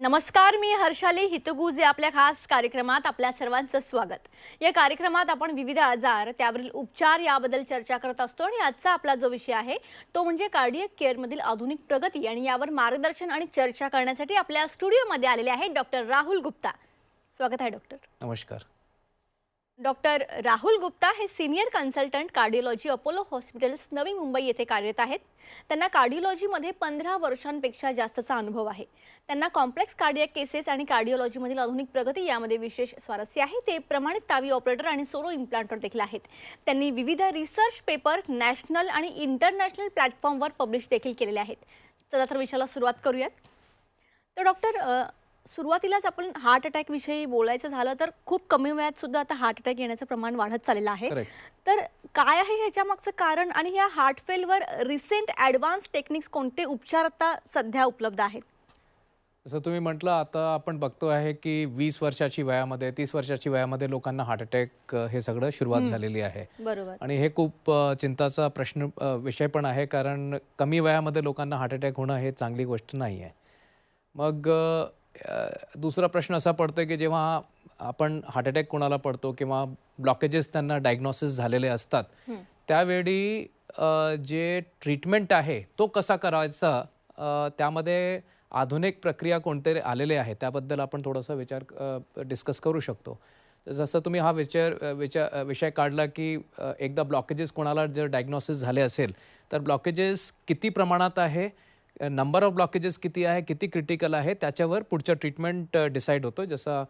नमस्कार, मी हर्षाली हितगुजे आपल्या खास कार्यक्रमात आपल्या सर्वांचं स्वागत। या कार्यक्रमात आपण विविध आजार त्यावरील उपचार याबद्दल चर्चा करत असतो आणि आजचा आपला जो विषय आहे तो म्हणजे कार्डियक केअर मधील आधुनिक प्रगती आणि यावर मार्गदर्शन आणि चर्चा करण्यासाठी आपल्या स्टुडिओमध्ये आलेले आहेत डॉक्टर राहुल गुप्ता। स्वागत आहे डॉक्टर। नमस्कार। डॉक्टर राहुल गुप्ता हे senior consultant cardiology Apollo hospitals Navi Mumbai येथे कार्यरत आहेत। त्यांना कार्डियोलॉजीमध्ये 15 वर्षांपेक्षा जास्तचा अनुभव आहे। त्यांना कॉम्प्लेक्स कार्डियक केसेस आणि कार्डियोलॉजीमधील आधुनिक प्रगती यामध्ये विशेष स्वारस्य आहे। ते प्रमाणित तावी ऑपरेटर आणि सोरो इम्प्लांटर देखील आहेत। त्यांनी विविध रिसर्च पेपर नॅशनल आणि इंटरनॅशनल प्लॅटफॉर्मवर पब्लिश देखील केलेले आहेत। चला तर विषयाला सुरुवात करूयात। तर डॉक्टर, सुरुवातीलाच आपण हार्ट अटॅक विषयी बोलायचं झालं तर खूप कमी वयात सुद्धा आता हार्ट अटॅक येण्याचं प्रमाण वाढत चाललेलं आहे। तर काय आहे ह्याच्या मागचं कारण आणि या हार्ट फेलवर रिसेंट ॲडव्हान्स टेक्निक्स कोणते उपचार आता सध्या उपलब्ध आहेत? जसं तुम्ही म्हटलं, आता आपण बघतो आहे की 20 वर्षाची वयामध्ये 30 वर्षाची वयामध्ये लोकांना हार्ट अटॅक हे सगळं सुरुवात झालेली आहे। बरोबर। आणि हे खूप चिंताचा विषय पण आहे, कारण कमी वयामध्ये लोकांना हार्ट अटॅक होणं हे चांगली गोष्ट नाही आहे। मग दुसरा प्रश्न असा पडतो की जेव्हा आपण हार्ट अटॅक कोणाला पडतो किंवा ब्लॉकेजेस त्यांना डायग्नोसिस झालेले असतात त्यावेळी जे ट्रीटमेंट आहे तो कसा करायचा, त्यामध्ये आधुनिक प्रक्रिया कोणते आलेले आहे त्याबद्दल आपण थोडासा विचार डिस्कस करू शकतो। जसं तुम्ही हा विषय काढला की एकदा ब्लॉकेजेस कोणाला जर डायग्नोसिस झाले असेल तर ब्लॉकेजेस किती प्रमाणात आहे, नंबर ऑफ ब्लॉकेजेस किती आहे, किती क्रिटिकल आहे, त्याच्यावर पुढचं ट्रीटमेंट डिसाईड होतो। जसं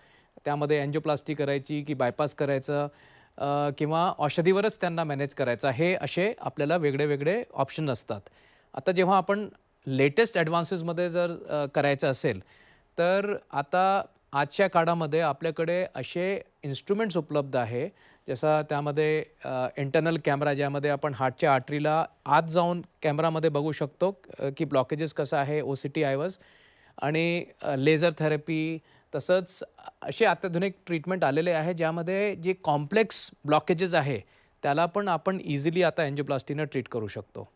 त्यामध्ये एंजियोप्लास्टी करायची की बायपास करायचं किंवा औषधीवरच त्यांना मॅनेज करायचा, हे असे आपल्याला वेगळे वेगळे ऑप्शन असतात। आता जेव्हा आपण लेटेस्ट ॲडव्हान्सेसमध्ये जर करायचं असेल तर आता आजच्या काळामध्ये आपल्याकडे असे इन्स्ट्रुमेंट्स उपलब्ध आहे, जसं त्यामध्ये इंटरनल कॅमेरा, ज्यामध्ये आपण हार्टच्या आर्टरीला आत जाऊन कॅमेरामध्ये बघू शकतो की ब्लॉकेजेस कसं आहे, OCT आयवस आणि लेझर थेरपी, तसंच असे अत्याधुनिक ट्रीटमेंट आलेले आहे ज्यामध्ये जे कॉम्प्लेक्स ब्लॉकेजेस आहे त्याला पण आपण इझिली आता एंजियोप्लास्टीनं ट्रीट करू शकतो।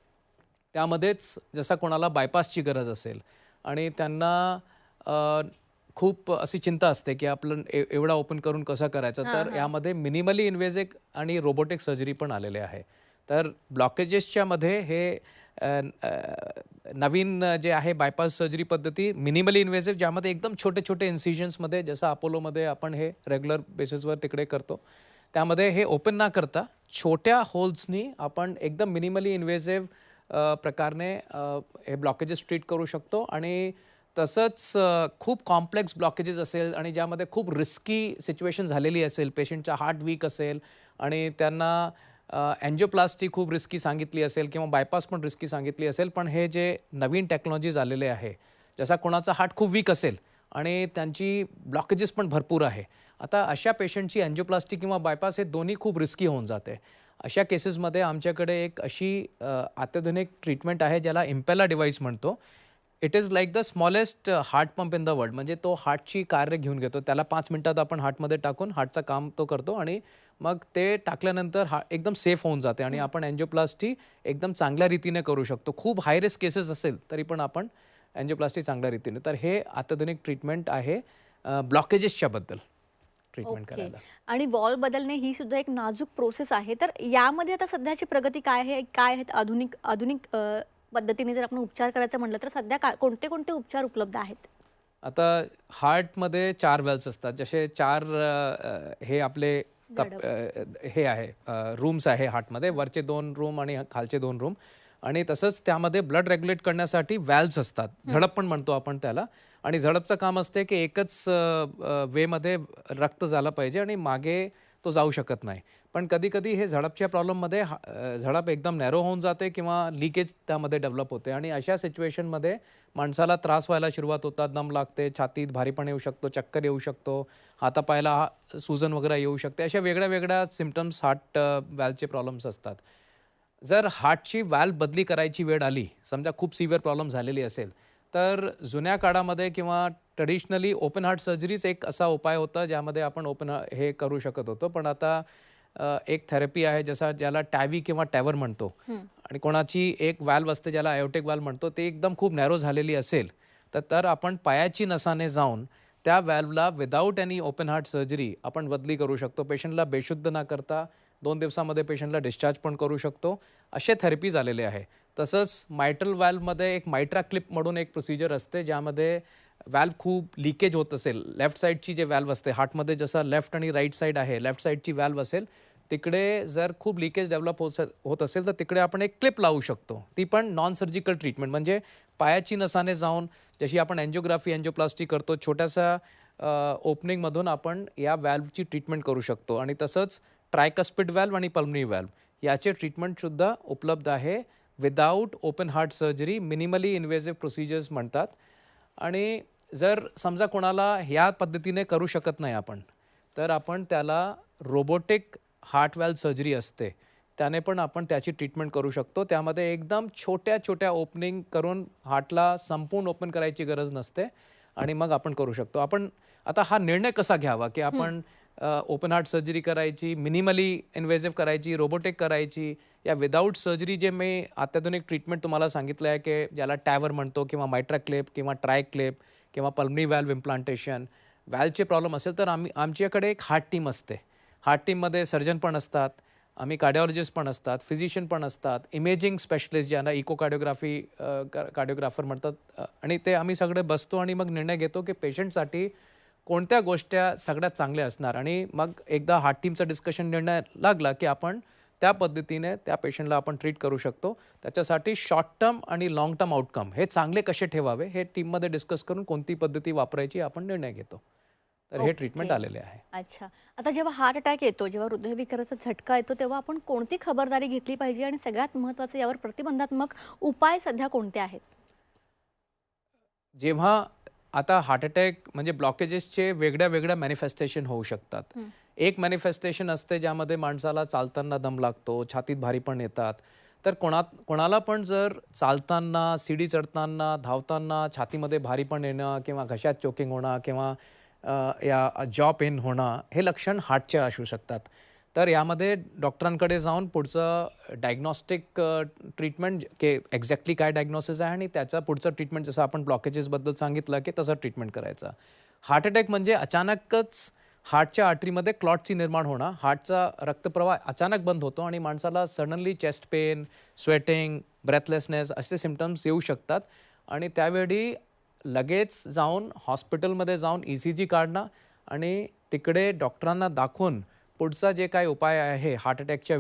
त्यामध्येच जसं कोणाला बायपासची गरज असेल आणि त्यांना खूप अशी चिंता असते की आपण एवढा ओपन करून कसं करायचं, तर यामध्ये मिनिमली इन्व्हेजिव्ह आणि रोबोटिक सर्जरी पण आलेले आहे। तर ब्लॉकेजेसच्या मध्ये हे नवीन जे आहे बायपास सर्जरी पद्धती मिनिमली इन्व्हेजिव्ह, ज्यामध्ये एकदम छोटे छोटे इन्सिजन्समध्ये, जसं अपोलोमध्ये आपण हे रेग्युलर बेसिसवर तिकडे करतो, त्यामध्ये हे ओपन न करता छोट्या होल्सनी आपण एकदम मिनिमली इन्व्हेजिव्ह प्रकारने हे ब्लॉकेजेस ट्रीट करू शकतो। आणि तसंच खूप कॉम्प्लेक्स ब्लॉकेजेस असेल आणि ज्यामध्ये खूप रिस्की सिच्युएशन झालेली असेल, पेशंटचा हार्ट वीक असेल आणि त्यांना एंजियोप्लास्टी खूप रिस्की सांगितली असेल किंवा बायपास पण रिस्की सांगितली असेल, पण हे जे नवीन टेक्नॉलॉजीज आलेले आहे, जसा कोणाचा हार्ट खूप वीक असेल आणि त्यांची ब्लॉकेजेस पण भरपूर आहे, आता अशा पेशंटची एंजियोप्लास्टी किंवा बायपास हे दोन्ही खूप रिस्की होऊन जाते। अशा केसेसमध्ये आमच्याकडे एक अशी अत्याधुनिक ट्रीटमेंट आहे ज्याला इम्पेला डिव्हाइस म्हणतो। It is like the smallest heart pump in the world, म्हणजे तो हार्टची कार्य घेऊन घेतो, त्याला 5 मिनिटात आपण हार्टमध्ये टाकून हार्टचं काम तो करतो आणि मग ते टाकल्यानंतर एकदम सेफ होऊन जाते आणि आपण एंजियोप्लास्टी एकदम चांगल्या रीतीने करू शकतो। खूप हाय रिस्क केसेस असेल तरी पण आपण एंजियोप्लास्टी चांगल्या रीतीने, तर हे अत्याधुनिक ट्रीटमेंट आहे ब्लॉकेजेसच्या बद्दल ट्रीटमेंट करायला। आणि वॉल बदलणे ही सुद्धा एक नाजूक प्रोसेस आहे, तर यामध्ये आता सध्याची प्रगती काय आहे, काय आहेत आधुनिक पद्धतीने जर आपण उपचार करायचं म्हटलं तर सध्या कोणते कोणते उपचार उपलब्ध आहेत? आता हार्टमध्ये 4 वेल्स असतात, जसे 4 हे आपले हे आहे रूम्स आहे हार्टमध्ये, वरचे 2 रूम आणि खालचे 2 रूम, आणि तसंच त्यामध्ये ब्लड रेग्युलेट करण्यासाठी व्हॅल्व्स असतात, झडप पण म्हणतो आपण त्याला। आणि झडपचं काम असते की एकच वेमध्ये रक्त झालं पाहिजे आणि मागे तो जाऊ शकत नाही, पण कधी कधी हे झडपच्या प्रॉब्लेममध्ये झडप एकदम नॅरो होऊन जाते किंवा लिकेज त्यामध्ये डेव्हलप होते आणि अशा सिच्युएशनमध्ये माणसाला त्रास व्हायला सुरुवात होतात, दम लागते, छातीत भारीपण येऊ शकतो, चक्कर येऊ शकतो, हातापायाला सूजन वगैरे येऊ शकते, अशा वेगळ्या वेगळ्या सिम्पटम्स हार्ट व्हॅल्वचे प्रॉब्लेम्स असतात। जर हार्टची व्हॅल्व बदली करायची वेळ आली, समजा खूप सिव्हिअर प्रॉब्लेम झालेली असेल, तर जुन्या काळामध्ये किंवा ट्रेडिशनली ओपन हार्ट सर्जरीच एक असा उपाय होता ज्यामध्ये आपण हे करू शकत होतो, पण आता एक थेरपी आहे ज्याला टॅवी किंवा टॅवर म्हणतो, आणि कोणाची एक व्हॅल्व असते ज्याला आयोटिक व्हॅल्व म्हणतो, ते एकदम खूप नॅरो झालेली असेल तर आपण पायाची नसाने जाऊन त्या व्हॅल्वला without any open heart surgery आपण बदली करू शकतो. पेशंटला बेशुद्ध न करता 2 दिवसामध्ये पेशंटला डिस्चार्ज पण करू शकतो. असे थेरपीज आलेले आहे. तसंच मायट्रल व्हॅल्वमध्ये एक मायट्रा क्लिप म्हणून एक प्रोसिजर असते, ज्यामध्ये व्हॅल्व खूप लिकेज होत असेल, लेफ्ट साईडची जे व्हॅल्व असते हार्टमध्ये, जसं लेफ्ट आणि राईट साईड आहे, लेफ्ट साईडची व्हॅल्व असेल तिकडे जर खूप लिकेज डेव्हलप होत असेल तर तिकडे आपण एक क्लिप लावू शकतो. ती पण नॉन सर्जिकल ट्रीटमेंट, म्हणजे पायाची नसाने जाऊन जशी आपण एन्जिओग्राफी एन्जिओप्लास्टी करतो, छोट्याशा ओपनिंगमधून आपण या व्हॅल्वची ट्रीटमेंट करू शकतो. आणि तसंच ट्रायकस्पिड व्हॅल्व आणि पल्मनी व्हॅल्व याचे ट्रीटमेंटसुद्धा उपलब्ध आहे without open heart surgery. Minimally invasive procedures म्हणतात. आणि जर समजा कोणाला ह्या पद्धतीने करू शकत नाही आपण, तर आपण त्याला रोबोटिक हार्ट व्हॅल्व सर्जरी असते, त्याने पण आपण त्याची ट्रीटमेंट करू शकतो. त्यामध्ये एकदम छोट्या छोट्या ओपनिंग करून हार्टला संपूर्ण ओपन करायची गरज नसते आणि मग आपण करू शकतो. आपण आता हा निर्णय कसा घ्यावा की आपण ओपन हार्ट सर्जरी करायची, मिनिमली इन्व्हेसिव्ह करायची, रोबोटिक करायची, या विदाऊट सर्जरी जे मी अत्याधुनिक ट्रीटमेंट तुम्हाला सांगितलं आहे की ज्याला टॅवर म्हणतो किंवा मायट्रा क्लिप किंवा ट्राय क्लिप किंवा पल्मनी व्हॅल्व इम्प्लांटेशन, व्हॅल्वचे प्रॉब्लेम असेल तर आमच्याकडे एक हार्ट टीम असते. हार्ट टीममध्ये सर्जन पण असतात, आम्ही कार्डिओलॉजिस्ट पण असतात, फिजिशियन पण असतात, इमेजिंग स्पेशलिस्ट ज्यांना इकोकार्डिओग्राफी कार्डिओग्राफर म्हणतात, आणि ते आम्ही सगळे बसतो आणि मग निर्णय घेतो की पेशंटसाठी कोणत्या गोष्टी सगळ्यात चांगल्या असणार. आणि मग एकदा हार्ट टीमचा डिस्कशन निर्णय लागला की आपण त्या पद्धतीने त्या पेशंटला आपण ट्रीट करू शकतो. त्याच्यासाठी शॉर्ट टर्म आणि लाँग टर्म आउटकम हे चांगले कसे ठेवावे हे टीममध्ये डिस्कस करून कोणती पद्धती वापरायची आपण निर्णय घेतो. तर हे ट्रीटमेंट आलेले आहे. अच्छा. आता जेव्हा हार्ट अटॅक येतो, जेव्हा हृदयविकाराचा झटका येतो, तेव्हा आपण कोणती खबरदारी घेतली पाहिजे आणि सगळ्यात महत्त्वाचं यावर प्रतिबंधात्मक उपाय सध्या कोणते आहेत? जेव्हा आता हार्ट अटॅक म्हणजे ब्लॉकेजेसचे वेगळ्या वेगळ्या मॅनिफेस्टेशन होऊ शकतात. एक मॅनिफेस्टेशन असते ज्यामध्ये माणसाला चालताना दम लागतो, छातीत भारी पण येतात. तर कोणाला पण जर चालताना, सीडी चढताना, धावताना छातीमध्ये भारी पण येणं किंवा घशात चोकिंग होणं किंवा या जॉ पेन होणं, हे लक्षण हार्टचे असू शकतात. तर यामध्ये डॉक्टरांकडे जाऊन पुढचं डायग्नॉस्टिक ट्रीटमेंट की एक्झॅक्टली काय डायग्नोसिस आहे आणि त्याचं पुढचं ट्रीटमेंट, जसं आपण ब्लॉकेजेसबद्दल सांगितलं की तसं ट्रीटमेंट करायचं. हार्ट अटॅक म्हणजे अचानकच हार्टच्या आर्टरीमध्ये क्लॉटची निर्माण होणं, हार्टचा रक्तप्रवाह अचानक बंद होतो आणि माणसाला suddenly chest pain, sweating, breathlessness असे सिम्पटम्स येऊ शकतात. आणि त्यावेळी लगेच जाऊन हॉस्पिटलमध्ये जाऊन ECG काढणं आणि तिकडे डॉक्टरांना दाखवून पुढचा जे काय उपाय आहे हार्ट अटॅकच्या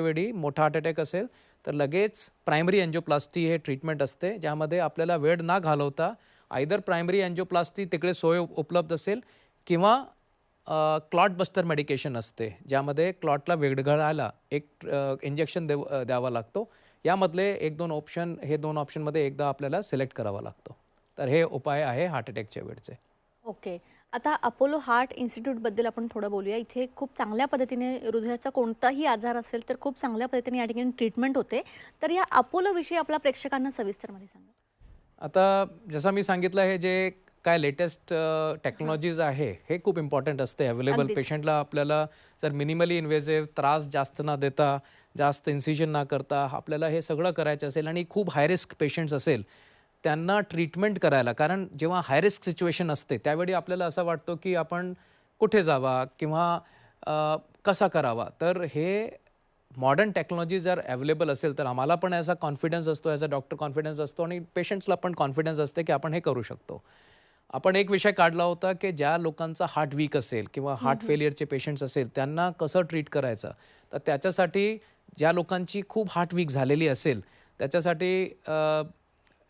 वेळी मोठा हार्ट अटॅक असेल तर लगेच प्रायमरी एन्जिओप्लास्टी हे ट्रीटमेंट असते, ज्यामध्ये आपल्याला वेळ न घालवता आयदर प्रायमरी एन्जिओप्लास्टी तिकडे सोय उपलब्ध असेल किंवा क्लॉट बस्टर मेडिकेशन असते, ज्यामध्ये क्लॉटला वेगळायला एक इंजेक्शन द्यावा लागतो. यामधले 1-2 ऑप्शन, हे 2 ऑप्शनमध्ये एकदा आपल्याला सिलेक्ट करावा लागतो. तर हे उपाय आहे हार्ट अटॅकच्या वेळचे. ओके. आता अपोलो हार्ट इन्स्टिट्यूटबद्दल आपण थोडं बोलूया. इथे खूप चांगल्या पद्धतीने हृदयाचा कोणताही आजार असेल तर खूप चांगल्या पद्धतीने या ठिकाणी ट्रीटमेंट होते. तर या अपोलोविषयी आपल्या प्रेक्षकांना सविस्तरमध्ये सांगा. आता जसं मी सांगितलं, हे जे काय लेटेस्ट टेक्नॉलॉजीज आहे हे खूप इम्पॉर्टंट असते अवेलेबल अगदीच. पेशंटला. आपल्याला जर मिनिमली इन्व्हेसिव्ह, त्रास जास्त न देता, जास्त इन्सिजन न करता आपल्याला हे सगळं करायचं असेल आणि खूप हाय रिस्क पेशंट्स असेल त्यांना ट्रीटमेंट करायला, कारण जेव्हा हाय रिस्क सिच्युएशन असते त्यावेळी आपल्याला असं वाटतो की आपण कुठे जावा किंवा कसा करावा. तर हे मॉडर्न टेक्नॉलॉजी जर अवेलेबल असेल तर आम्हाला पण याचा कॉन्फिडन्स असतो, ॲज अ डॉक्टर कॉन्फिडन्स असतो आणि पेशंट्सला पण कॉन्फिडन्स असते की आपण हे करू शकतो. आपण एक विषय काढला होता की ज्या लोकांचा हार्ट वीक असेल किंवा हार्ट फेलियरचे पेशंट्स असेल त्यांना कसं ट्रीट करायचं. तर त्याच्यासाठी ज्या लोकांची खूप हार्ट वीक झालेली असेल त्याच्यासाठी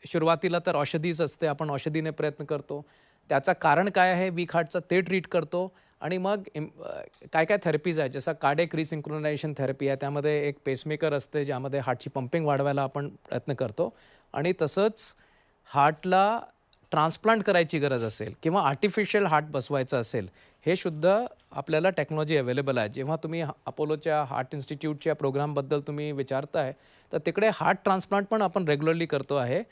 सुरुवातीला तर औषधीच असते, आपण औषधीने प्रयत्न करतो. त्याचं कारण काय आहे वीक हार्टचं ते ट्रीट करतो. आणि मग काय काय थेरपीज आहेत, जसं कार्डियक रिसिंक्रोनायझेशन थेरपी आहे, त्यामध्ये एक पेसमेकर असते ज्यामध्ये हार्टची पंपिंग वाढवायला आपण प्रयत्न करतो. आणि तसंच हार्टला ट्रान्सप्लांट करायची गरज असेल किंवा आर्टिफिशियल हार्ट बसवायचं असेल, हे सुद्धा आपल्याला टेक्नॉलॉजी अवेलेबल आहे. जेव्हा तुम्ही अपोलोच्या हार्ट इन्स्टिट्यूटच्या प्रोग्रामबद्दल तुम्ही विचारताय तर तिकडे हार्ट ट्रान्सप्लांट पण आपण रेग्युलरली करतो आहे,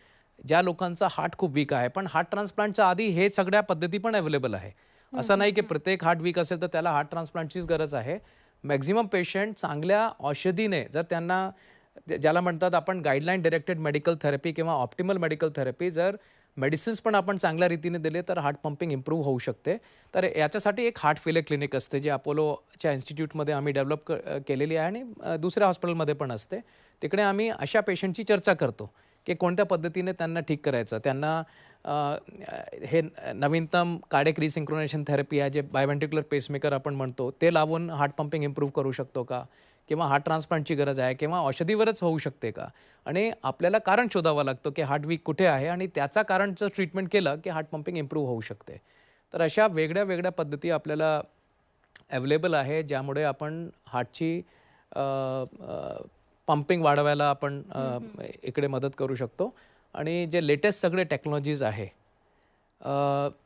ज्या लोकांचा हार्ट खूप वीक आहे. पण हार्ट ट्रान्सप्लांटच्या आधी हे सगळ्या पद्धती पण अवेलेबल आहे. असं नाही की प्रत्येक हार्ट वीक असेल तर त्याला हार्ट ट्रान्सप्लांटचीच गरज आहे. मॅक्झिमम पेशंट चांगल्या औषधीने, जर त्यांना ज्याला म्हणतात आपण गाईडलाईन डायरेक्टेड मेडिकल थेरपी किंवा ऑप्टिमल मेडिकल थेरपी, जर मेडिसिन्स पण आपण चांगल्या रीतीने दिले तर हार्ट पंपिंग इम्प्रूव्ह होऊ शकते. तर याच्यासाठी एक हार्ट फेलियर क्लिनिक असते जे अपोलोच्या इन्स्टिट्यूटमध्ये आम्ही डेव्हलप केलेली आहे आणि दुसऱ्या हॉस्पिटलमध्ये पण असते. तिकडे आम्ही अशा पेशंटची चर्चा करतो की कोणत्या पद्धतीने त्यांना ठीक करायचं. त्यांना हे नवीनतम कार्डियक रिसिंक्रोनायझेशन थेरपी आहे जे बायव्हेंट्रिक्युलर पेसमेकर आपण म्हणतो ते लावून हार्ट पंपिंग इम्प्रूव्ह करू शकतो का, किंवा हार्ट ट्रान्सप्लांटची गरज आहे किंवा औषधीवरच होऊ शकते का. आणि आपल्याला कारण शोधावं लागतं की हार्ट वीक कुठे आहे आणि त्याचा कारणचं ट्रीटमेंट केलं की हार्ट पंपिंग इम्प्रूव्ह होऊ शकते. तर अशा वेगळ्या वेगळ्या पद्धती आपल्याला अवेलेबल आहे ज्यामुळे आपण हार्टची पंपिंग वाढवायला आपण इकडे मदत करू शकतो. आणि जे लेटेस्ट सगळे टेक्नॉलॉजीज आहे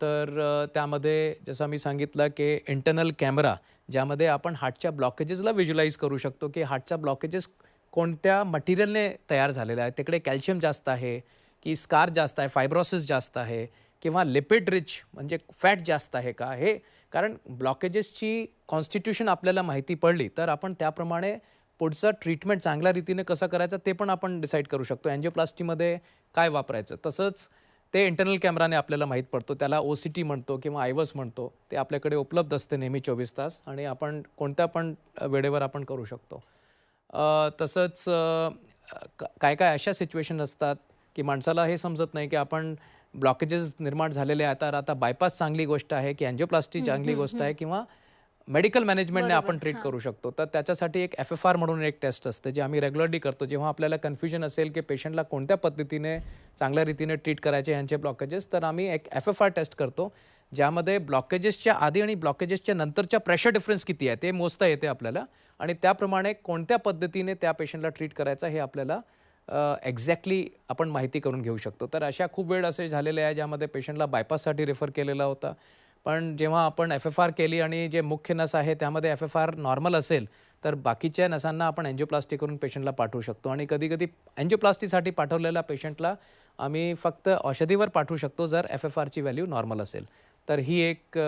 तर त्यामध्ये जसं मी सांगितलं की इंटरनल कॅमेरा ज्यामध्ये आपण हार्टच्या ब्लॉकेजेसला व्हिज्युअलाइज करू शकतो की हार्टच्या ब्लॉकेजेस कोणत्या मटेरियलने तयार झालेले आहेत. तिकडे कॅल्शियम जास्त आहे की स्कार जास्त आहे, फायब्रोसिस जास्त आहे किंवा लिपिड रिच म्हणजे फॅट जास्त आहे का. हे कारण ब्लॉकेजेसची कॉन्स्टिट्यूशन आपल्याला माहिती पडली तर आपण त्याप्रमाणे पुढचं ट्रीटमेंट चांगल्या रीतीने कसं करायचं ते पण आपण डिसाईड करू शकतो. अँजिओप्लास्टीमध्ये काय वापरायचं. तसंच ते इंटरनल कॅमेराने आपल्याला माहीत पडतो. त्याला OCT म्हणतो किंवा आयवस म्हणतो. ते आपल्याकडे उपलब्ध असते नेहमी 24 तास आणि आपण कोणत्या पण वेळेवर आपण करू शकतो. तसंच काय काय अशा सिच्युएशन असतात की माणसाला हे समजत नाही की आपण ब्लॉकेजेस निर्माण झालेले आहेत. तर आता बायपास चांगली गोष्ट आहे की अँजिओप्लास्टी चांगली गोष्ट आहे किंवा मेडिकल मॅनेजमेंटने आपण ट्रीट करू शकतो. तर त्याच्यासाठी एक FFR म्हणून एक टेस्ट असते जे आम्ही रेग्युलरली करतो. जेव्हा आपल्याला कन्फ्युजन असेल की पेशंटला कोणत्या पद्धतीने चांगल्या रीतीने ट्रीट करायचे यांचे ब्लॉकेजेस तर आम्ही एक FFR टेस्ट करतो ज्यामध्ये ब्लॉकेजेसच्या आधी आणि ब्लॉकेजेसच्या नंतरच्या प्रेशर डिफरन्स किती आहे ते मोजता येते आपल्याला आणि त्याप्रमाणे कोणत्या पद्धतीने त्या पेशंटला ट्रीट करायचं हे आपल्याला एक्झॅक्टली आपण माहिती करून घेऊ शकतो. तर अशा खूप वेळ असे झालेले आहे ज्यामध्ये पेशंटला बायपाससाठी रेफर केलेला होता. पण जेव्हा आपण FFR केली आणि जे मुख्य नस आहे त्यामध्ये FFR नॉर्मल असेल तर बाकीच्या नसांना आपण अँजिओप्लास्टी करून पेशंटला पाठवू शकतो. आणि कधीकधी अँजिओप्लास्टीसाठी पाठवलेल्या पेशंटला आम्ही फक्त औषधीवर पाठवू शकतो जर FFRची व्हॅल्यू नॉर्मल असेल. तर ही एक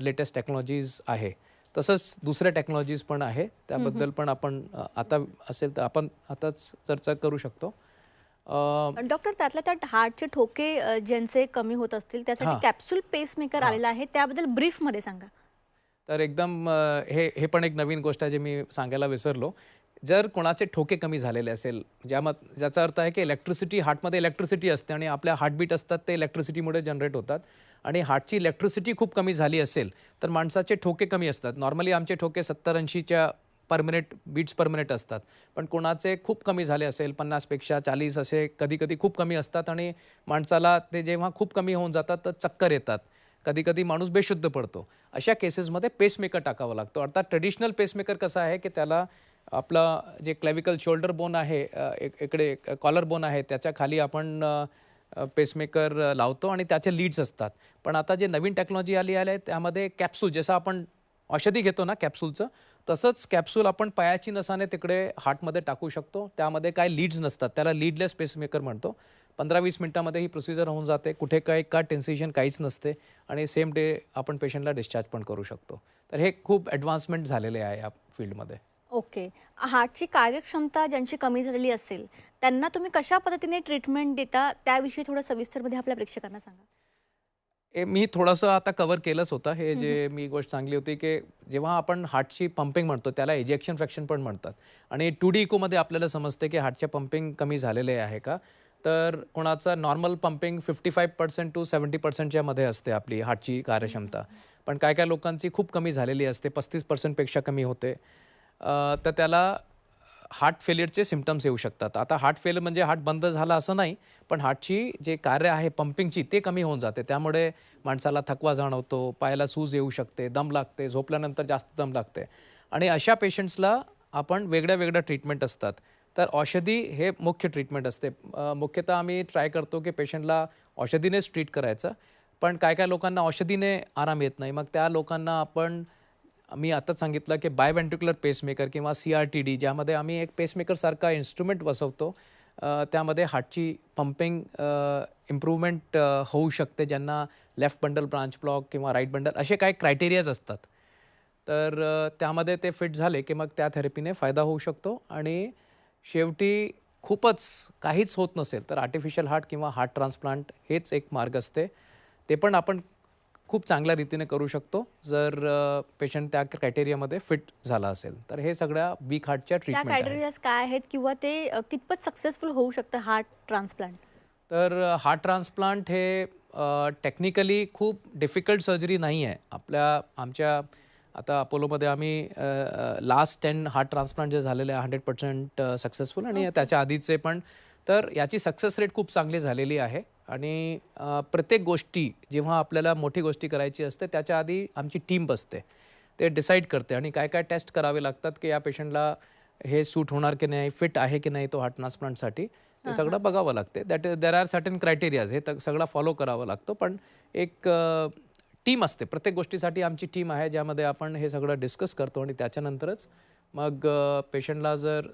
लेटेस्ट टेक्नॉलॉजीज आहे. तसंच दुसऱ्या टेक्नॉलॉजीज पण आहे त्याबद्दल पण आपण आता असेल तर आपण आताच चर्चा करू शकतो. डॉक्टर त्यातल्या त्यात हार्टचे ठोके ज्यांचे कमी होत असतील त्यासाठी कॅप्सूल पेसमेकर आलेला आहे त्याबद्दल ब्रीफमध्ये सांगा. तर एकदम हे पण एक नवीन गोष्ट आहे जे मी सांगायला विसरलो. जर कोणाचे ठोके कमी झालेले असेल ज्याचा अर्थ आहे की इलेक्ट्रिसिटी हार्टमध्ये इलेक्ट्रिसिटी असते आणि आपल्या हार्टबीट असतात ते इलेक्ट्रिसिटीमुळे जनरेट होतात आणि हार्टची इलेक्ट्रिसिटी खूप कमी झाली असेल तर माणसाचे ठोके कमी असतात. नॉर्मली आमचे ठोके 70-80च्या per minute beats per minute असतात. पण कोणाचे खूप कमी झाले असेल 50पेक्षा 40 असे कधी कधी खूप कमी असतात आणि माणसाला ते जेव्हा खूप कमी होऊन जातात तर चक्कर येतात. कधी कधी माणूस बेशुद्ध पडतो. अशा केसेसमध्ये पेसमेकर टाकावा लागतो. अर्थात ट्रेडिशनल पेसमेकर कसं आहे की त्याला आपला जे क्लॅव्हिकल शोल्डर बोन आहे इकडे कॉलर बोन आहे त्याच्या खाली आपण पेसमेकर लावतो आणि त्याचे लीड्स असतात. पण आता जे नवीन टेक्नॉलॉजी आली आहे त्यामध्ये कॅप्सूल जसं आपण औषधी घेतो ना कॅप्सूलचं तसंच कॅप्सूल आपण पायाची नसाने तिकडे हार्टमध्ये टाकू शकतो. त्यामध्ये काय लीड्स नसतात. त्याला लीडलेस पेसमेकर म्हणतो. 15-20 मिनिटामध्ये ही प्रोसिजर होऊन जाते. कुठे काही कट इन्सिजन काहीच नसते आणि सेम डे आपण पेशंटला डिस्चार्ज पण करू शकतो. तर हे खूप ॲडव्हान्समेंट झालेले आहे या फील्डमध्ये. ओके. हार्टची कार्यक्षमता ज्यांची कमी झालेली असेल त्यांना तुम्ही कशा पद्धतीने ट्रीटमेंट देता त्याविषयी थोडं सविस्तरमध्ये आपल्या प्रेक्षकांना सांगा. मी थोडंसं आता कव्हर केलंच होतं. हे जे मी गोष्ट चांगली होती की जेव्हा आपण हार्टची पंपिंग म्हणतो त्याला इजेक्शन फ्रॅक्शन पण म्हणतात आणि 2D इकोमध्ये आपल्याला समजते की हार्टच्या पंपिंग कमी झालेले आहे का. तर कोणाचा नॉर्मल पंपिंग 55% to 70%च्या मध्ये असते आपली हार्टची कार्यक्षमता. पण काय काय लोकांची खूप कमी झालेली असते 35% पेक्षा कमी होते. तर त्याला हार्ट फेलियरचे सिम्पटम्स येऊ शकतात. आता हार्ट फेलियर म्हणजे हार्ट बंद झाला असं नाही पण हार्टची जे कार्य आहे पंपिंगची ते कमी होऊन जाते. त्यामुळे माणसाला थकवा जाणवतो, पायाला सूज येऊ शकते, दम लागते, झोपल्यानंतर जास्त दम लागते आणि अशा पेशंट्सला आपण वेगळ्या वेगळ्या ट्रीटमेंट असतात. तर औषधी हे मुख्य ट्रीटमेंट असते. मुख्यतः आम्ही ट्राय करतो की पेशंटला औषधीनेच ट्रीट करायचं. पण काय काय लोकांना औषधीने आराम येत नाही. मग त्या लोकांना आपण मी आताच सांगितलं की बायव्हेंट्रिक्युलर पेसमेकर किंवा CRTD ज्यामध्ये आम्ही एक पेसमेकरसारखा इन्स्ट्रुमेंट बसवतो. त्यामध्ये हार्टची पंपिंग इम्प्रूव्हमेंट होऊ शकते ज्यांना लेफ्ट बंडल ब्रांच ब्लॉक किंवा राईट बंडल असे काही क्रायटेरियाज असतात. तर त्यामध्ये ते फिट झाले की मग त्या थेरपीने फायदा होऊ शकतो आणि शेवटी खूपच काहीच होत नसेल तर आर्टिफिशियल हार्ट किंवा हार्ट ट्रान्सप्लांट हेच एक मार्ग असते. ते पण आपण खूप चांगल्या रीतीने करू शकतो जर पेशंट त्या क्रायटेरियामध्ये फिट झाला असेल. तर हे सगळ्या वीक हार्टच्या त्या ट्रीटमेंट आहेत. क्रायटेरियाज काय आहेत किंवा ते कितपत सक्सेसफुल होऊ शकतं हार्ट ट्रान्सप्लांट? तर हार्ट ट्रान्सप्लांट हे टेक्निकली खूप डिफिकल्ट सर्जरी नाही आहे. आमच्या आता अपोलोमध्ये आम्ही लास्ट 10 हार्ट ट्रान्सप्लांट जे झालेले आहे 100% सक्सेसफुल आणि त्याच्या आधीचे पण. तर याची सक्सेस रेट खूप चांगली झालेली आहे आणि प्रत्येक गोष्टी जेव्हा आपल्याला मोठी गोष्टी करायची असते त्याच्या आधी आमची टीम बसते. ते डिसाईड करते आणि काय काय टेस्ट करावे लागतात की या पेशंटला हे सूट होणार की नाही, फिट आहे की नाही तो हार्ट ट्रान्सप्लांटसाठी, ते सगळं बघावं लागते. देर आर सर्टन क्रायटेरियाज, हे सगळं फॉलो करावं लागतं. पण एक टीम असते प्रत्येक गोष्टीसाठी. आमची टीम आहे ज्यामध्ये आपण हे सगळं डिस्कस करतो आणि त्याच्यानंतरच मग पेशंटला जर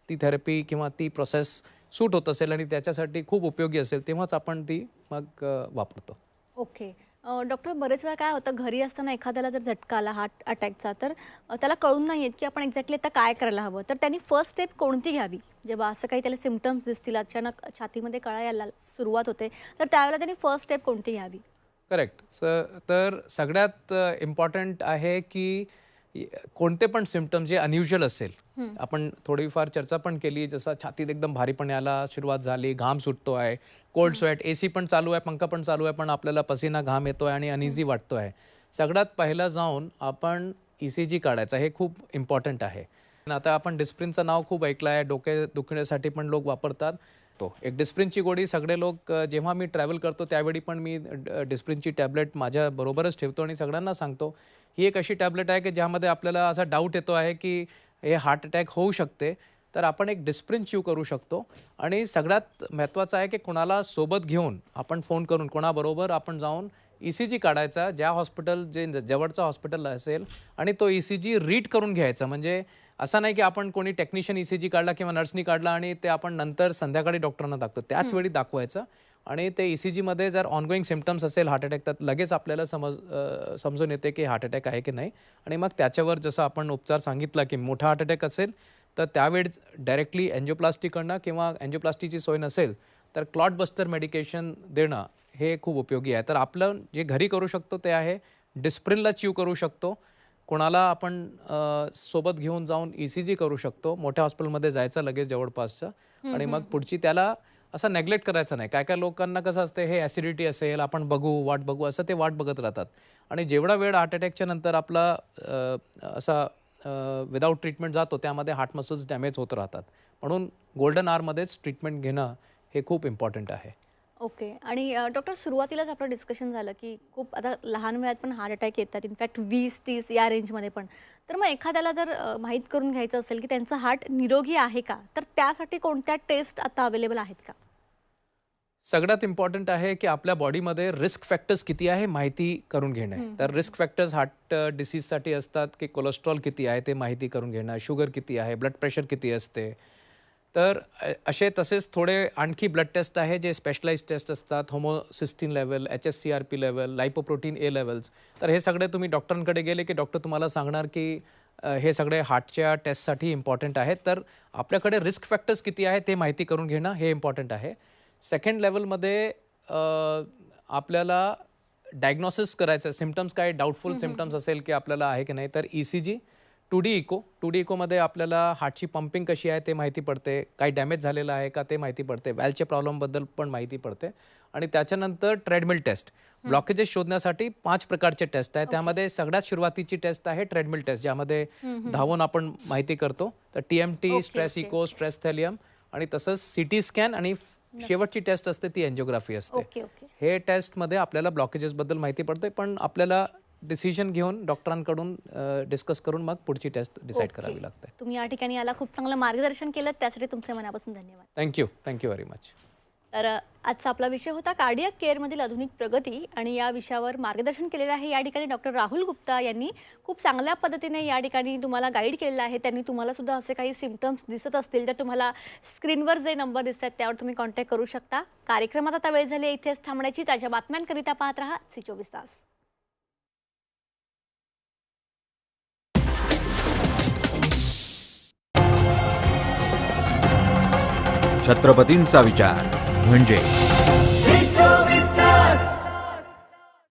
ती थेरपी किंवा ती प्रोसेस सूट होत असेल आणि त्याच्यासाठी खूप उपयोगी असेल तेव्हाच आपण ती मग वापरतो. ओके. डॉक्टर, बरेच वेळा काय होतं, घरी असताना एखाद्याला जर झटका आला हार्ट अटॅकचा, तर त्याला कळून नाही येत की आपण एक्झॅक्टली आता काय करायला हवं. तर त्यांनी फर्स्ट स्टेप कोणती घ्यावी? जेव्हा असं काही त्याला सिम्पटम्स दिसतील, अचानक छातीमध्ये कळा यायला सुरुवात होते, तर त्यावेळेला त्यांनी फर्स्ट स्टेप कोणती घ्यावी? करेक्ट. तर सगळ्यात इम्पॉर्टंट आहे की कोणते पण सिम्पटम जे अनयुज्युअल असेल, आपण थोडीफार चर्चा पण केली, जसं छातीत एकदम भारीपण यायला सुरुवात झाली, घाम सुटतो आहे, कोल्ड स्वेट, एसी पण चालू आहे, पंखा पण चालू आहे, पण आपल्याला पसीना घाम येतोय आणि अनइझी वाटतो आहे. सगळ्यात पहिला जाऊन आपण ECG काढायचा, हे खूप इम्पॉर्टंट आहे. आता आपण डिस्प्रिनचं नाव खूप ऐकलं आहे, डोके दुखण्यासाठी पण लोक वापरतात. एक डिस्प्रिनची गोळी सगळे लोक, जेव्हा मी ट्रॅव्हल करतो त्यावेळी पण मी डिस्प्रिनची टॅबलेट माझ्या बरोबरच ठेवतो आणि सगळ्यांना सांगतो ही एक अशी टॅबलेट आहे की ज्यामध्ये आपल्याला असा डाऊट येतो आहे की हे हार्ट अटॅक होऊ शकते, तर आपण एक डिस्प्रिन च्यू करू शकतो. आणि सगळ्यात महत्त्वाचं आहे की कोणाला सोबत घेऊन आपण फोन करून कोणाबरोबर आपण जाऊन ECG काढायचा, ज्या हॉस्पिटल जे जवळचं हॉस्पिटल असेल, आणि तो ECG रीड करून घ्यायचा. म्हणजे असं नाही की आपण कोणी टेक्निशियन ECG काढला किंवा नर्सनी काढला आणि ते आपण नंतर संध्याकाळी डॉक्टरांना दाखवतो, त्याच वेळी दाखवायचं. आणि ते ECG मध्ये जर ऑनगोईंग सिम्पटम्स असेल हार्ट अटॅक, तर लगेच आपल्याला समजून येते की हार्ट अटॅक आहे की नाही. आणि मग त्याच्यावर जसं आपण उपचार सांगितला की मोठा हार्ट अटॅक असेल तर त्यावेळी डायरेक्टली एन्जिओप्लास्टी करणं, किंवा एन्जिओप्लास्टीची सोय नसेल तर क्लॉट बस्टर मेडिकेशन देणं हे खूप उपयोगी आहे. तर आपलं जे घरी करू शकतो ते आहे डिस्प्रिनला च्यू करू शकतो, कोणाला आपण सोबत घेऊन जाऊन ECG करू शकतो, मोठ्या हॉस्पिटलमध्ये जायचं लगेच जवळपासचं, आणि मग पुढची त्याला असं नेग्लेक्ट करायचं नाही. काय काय लोकांना कसं असतं, हे ॲसिडिटी असेल, आपण वाट बघू, असं ते वाट बघत राहतात. आणि जेवढा वेळ हार्ट अटॅकच्या नंतर आपला असा विदाऊट ट्रीटमेंट जातो त्यामध्ये हार्ट मसल्स डॅमेज होत राहतात. म्हणून गोल्डन आवरमध्येच ट्रीटमेंट घेणं हे खूप इम्पॉर्टंट आहे. ओके. आणि डॉक्टर, सुरुवातीलाच आपलं डिस्कशन झालं की खूप आता लहान वयात पण हार्ट अटॅक येतात, इनफॅक्ट 20-30 या रेंजमध्ये पण. तर मग एखाद्याला जर माहीत करून घ्यायचं असेल की त्यांचं हार्ट निरोगी आहे का, तर त्यासाठी कोणत्या टेस्ट आता अवेलेबल आहेत का? सगळ्यात इम्पॉर्टंट आहे की आपल्या बॉडीमध्ये रिस्क फॅक्टर्स किती आहे माहिती करून घेणे. तर रिस्क फॅक्टर्स हार्ट डिसीजसाठी असतात की कोलेस्ट्रॉल किती आहे ते माहिती करून घेणं, शुगर किती आहे, ब्लड प्रेशर किती असते. तर असे तसेच थोडे आणखी ब्लड टेस्ट आहे जे स्पेशलाइज टेस्ट असतात, homocysteine level, HSCRP level, lipoprotein A levels. तर हे सगळे तुम्ही डॉक्टरांकडे गेले की डॉक्टर तुम्हाला सांगणार की हे सगळे हार्टच्या टेस्टसाठी इम्पॉर्टंट आहेत. तर आपल्याकडे रिस्क फॅक्टर्स किती आहे ते माहिती करून घेणं हे इम्पॉर्टंट आहे. सेकंड लेवलमध्ये आपल्याला डायग्नोसिस करायचं, सिम्पटम्स काय डाऊटफुल सिम्पटम्स असेल की आपल्याला आहे की नाही, तर ECG, 2D इको. 2D इकोमध्ये आपल्याला हार्टची पंपिंग कशी आहे ते माहिती पडते, काही डॅमेज झालेलं आहे का ते माहिती पडते, व्हॅल्वच्या प्रॉब्लेमबद्दल पण माहिती पडते. आणि त्याच्यानंतर ट्रेडमिल टेस्ट, ब्लॉकेजेस शोधण्यासाठी 5 प्रकारचे टेस्ट आहे. त्यामध्ये सगळ्यात सुरुवातीची टेस्ट आहे ट्रेडमिल टेस्ट, ज्यामध्ये धावून आपण माहिती करतो. तर TMT, स्ट्रेस इको, स्ट्रेस थॅलियम, आणि तसंच CT स्कॅन, आणि शेवटची टेस्ट असते ती एन्जिओग्राफी असते. Okay okay. हे टेस्टमध्ये आपल्याला ब्लॉकेजेसबद्दल माहिती पडते, पण आपल्याला डिसिजन घेऊन डॉक्टरांकडून डिस्कस करून मग पुढची टेस्ट डिसाईड करावी लागते. तुम्ही या ठिकाणी याला खूप चांगलं मार्गदर्शन केलं, त्यासाठी तुमचे मनापासून धन्यवाद. Thank you very much. तर आजचा आपला विषय होता कार्डियक केअरमधील आधुनिक प्रगती, आणि या विषयावर मार्गदर्शन केलेलं आहे या ठिकाणी डॉक्टर राहुल गुप्ता यांनी. खूप चांगल्या पद्धतीने या ठिकाणी तुम्हाला गाईड केलेलं आहे. त्यांनी तुम्हाला सुद्धा असे काही सिम्पटम्स दिसत असतील तर तुम्हाला स्क्रीनवर जे नंबर दिसत आहेत त्यावर तुम्ही कॉन्टॅक्ट करू शकता. कार्यक्रमात आता वेळ झाली इथेच थांबण्याची. ताज्या बातम्यांकरिता पाहत रहा C24 तास. छत्रपतींचा विचार म्हणजे